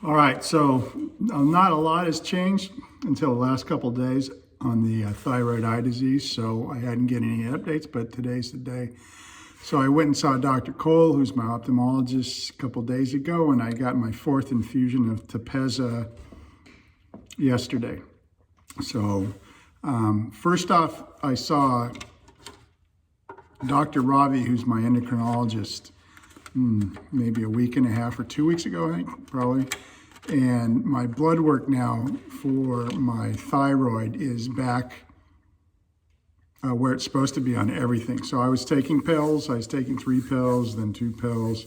All right, so not a lot has changed until the last couple of days on the thyroid eye disease, so I hadn't get any updates, but today's the day. So I went and saw Dr. Cole, who's my ophthalmologist, a couple of days ago, and I got my 4th infusion of Tepezza yesterday. So first off, I saw Dr. Ravi, who's my endocrinologist, maybe a week and a half or 2 weeks ago, I think, probably. And my blood work now for my thyroid is back where it's supposed to be on everything. So I was taking pills. I was taking 3 pills, then 2 pills,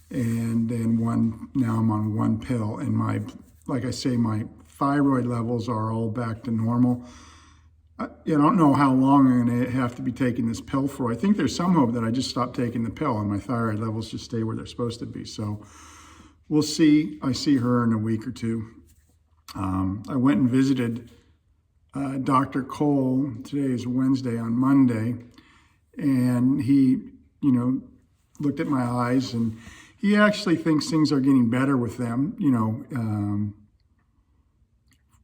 and then one. Now I'm on 1 pill. And like I say, my thyroid levels are all back to normal. I don't know how long I'm going to have to be taking this pill for. I think there's some hope that I just stop taking the pill and my thyroid levels just stay where they're supposed to be. So we'll see. I see her in a week or 2. I went and visited Dr. Cole. Today is Wednesday. On Monday, and he, looked at my eyes, and he actually thinks things are getting better with them.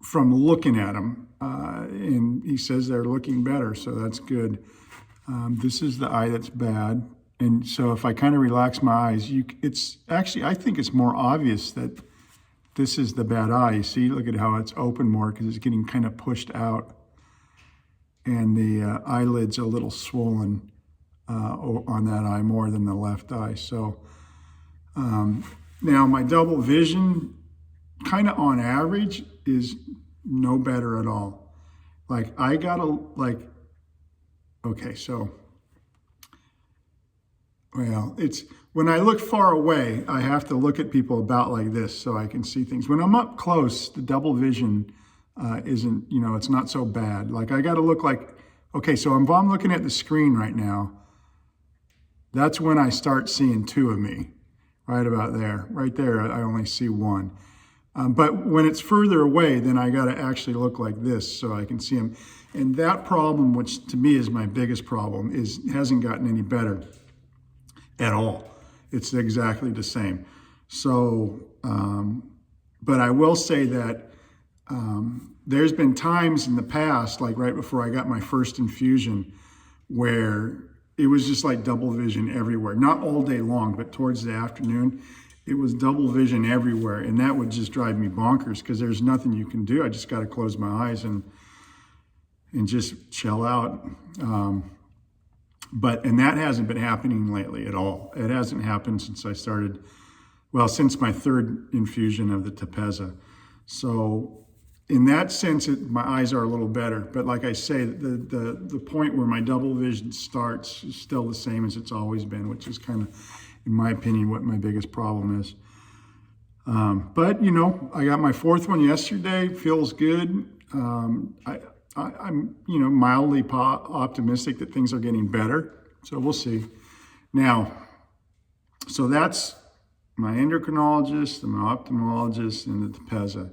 From looking at them, and he says they're looking better, so that's good. This is the eye that's bad, and so if I kind of relax my eyes, it's actually, I think it's more obvious that this is the bad eye. You see, look at how it's open more because it's getting kind of pushed out, and the eyelid's a little swollen on that eye more than the left eye. So now my double vision, kind of on average, is no better at all. Like I gotta okay, so, well, it's when I look far away, I have to look at people about like this so I can see things. When I'm up close, the double vision isn't, it's not so bad. Like I gotta look like, okay, so if I'm looking at the screen right now, that's when I start seeing 2 of me, right about there. Right there, I only see 1. But when it's further away, then I got to actually look like this so I can see them. And that problem, which to me is my biggest problem, hasn't gotten any better at all. It's exactly the same. So, but I will say that there's been times in the past, like right before I got my first infusion, where it was just like double vision everywhere. Not all day long, but towards the afternoon, it was double vision everywhere, and that would just drive me bonkers because there's nothing you can do. I just got to close my eyes and just chill out. And that hasn't been happening lately at all. It hasn't happened since I started, since my 3rd infusion of the Tepezza. So in that sense, my eyes are a little better. But like I say, the point where my double vision starts is still the same as it's always been, which is kind of, in my opinion, what my biggest problem is. But, I got my 4th one yesterday, feels good. I'm, mildly optimistic that things are getting better. So we'll see. Now, so that's my endocrinologist and my ophthalmologist and the Tepezza.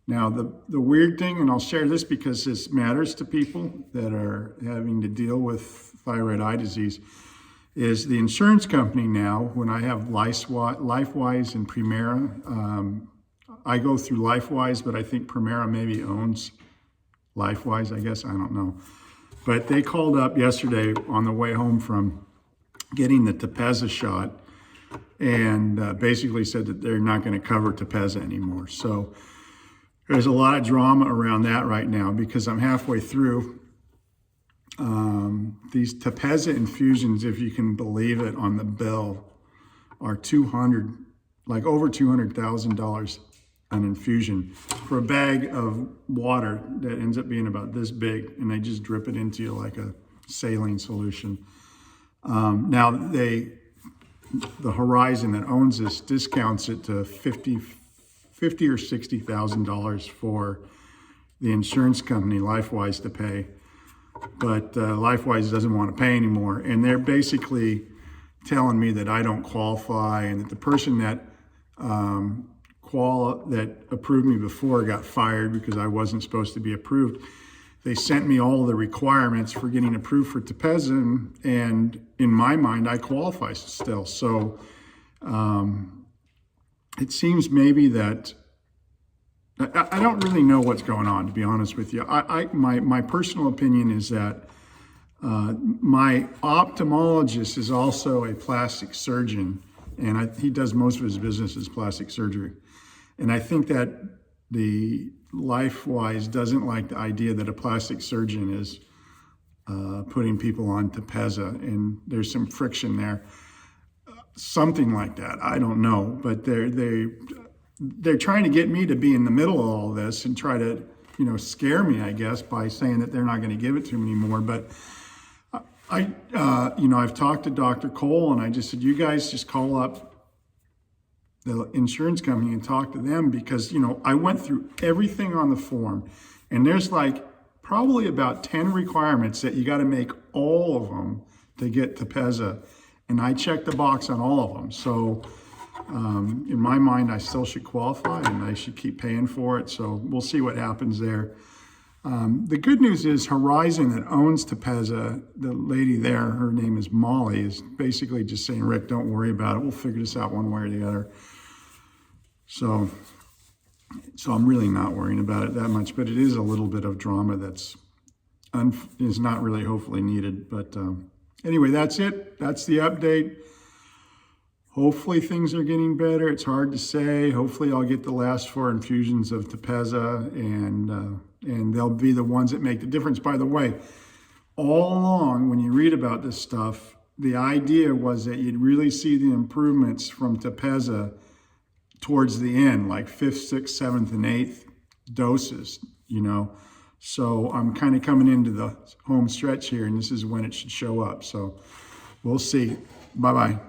Now, the weird thing, and I'll share this because this matters to people that are having to deal with thyroid eye disease, is the insurance company now, when I have LifeWise and Primera, I go through LifeWise, but I think Primera maybe owns LifeWise, I guess, I don't know. But they called up yesterday on the way home from getting the Tepezza shot and basically said that they're not going to cover Tepezza anymore. So there's a lot of drama around that right now because I'm halfway through. These Tepezza infusions, if you can believe it, on the bill are over $200,000 an infusion for a bag of water that ends up being about this big, and they just drip it into you like a saline solution. Now the Horizon that owns this discounts it to $50,000 or $60,000 for the insurance company LifeWise to pay. But LifeWise doesn't want to pay anymore, and they're basically telling me that I don't qualify, and that the person that that approved me before got fired because I wasn't supposed to be approved. They sent me all the requirements for getting approved for Tepezza, and in my mind, I qualify still. So it seems maybe that I don't really know what's going on, to be honest with you. My personal opinion is that my ophthalmologist is also a plastic surgeon, and he does most of his business as plastic surgery. And I think that the LifeWise doesn't like the idea that a plastic surgeon is putting people on Tepezza, and there's some friction there. Something like that. I don't know, but they're trying to get me to be in the middle of all this and try to, scare me, I guess, by saying that they're not going to give it to me anymore. But I've talked to Dr. Cole, and I just said, you guys just call up the insurance company and talk to them, because, I went through everything on the form, and there's like probably about 10 requirements that you got to make all of them to get Tepezza. And I checked the box on all of them. So in my mind, I still should qualify, and I should keep paying for it. So we'll see what happens there. The good news is Horizon, that owns Tepezza, the lady there, her name is Molly, is basically just saying, Rick, don't worry about it. We'll figure this out one way or the other. So I'm really not worrying about it that much, but it is a little bit of drama that's is not really hopefully needed. But anyway, that's it. That's the update. Hopefully things are getting better. It's hard to say. Hopefully I'll get the last 4 infusions of Tepezza, and they'll be the ones that make the difference. By the way, all along when you read about this stuff, the idea was that you'd really see the improvements from Tepezza towards the end, like 5th, 6th, 7th, and 8th doses, So I'm kind of coming into the home stretch here, and this is when it should show up. So we'll see. Bye-bye.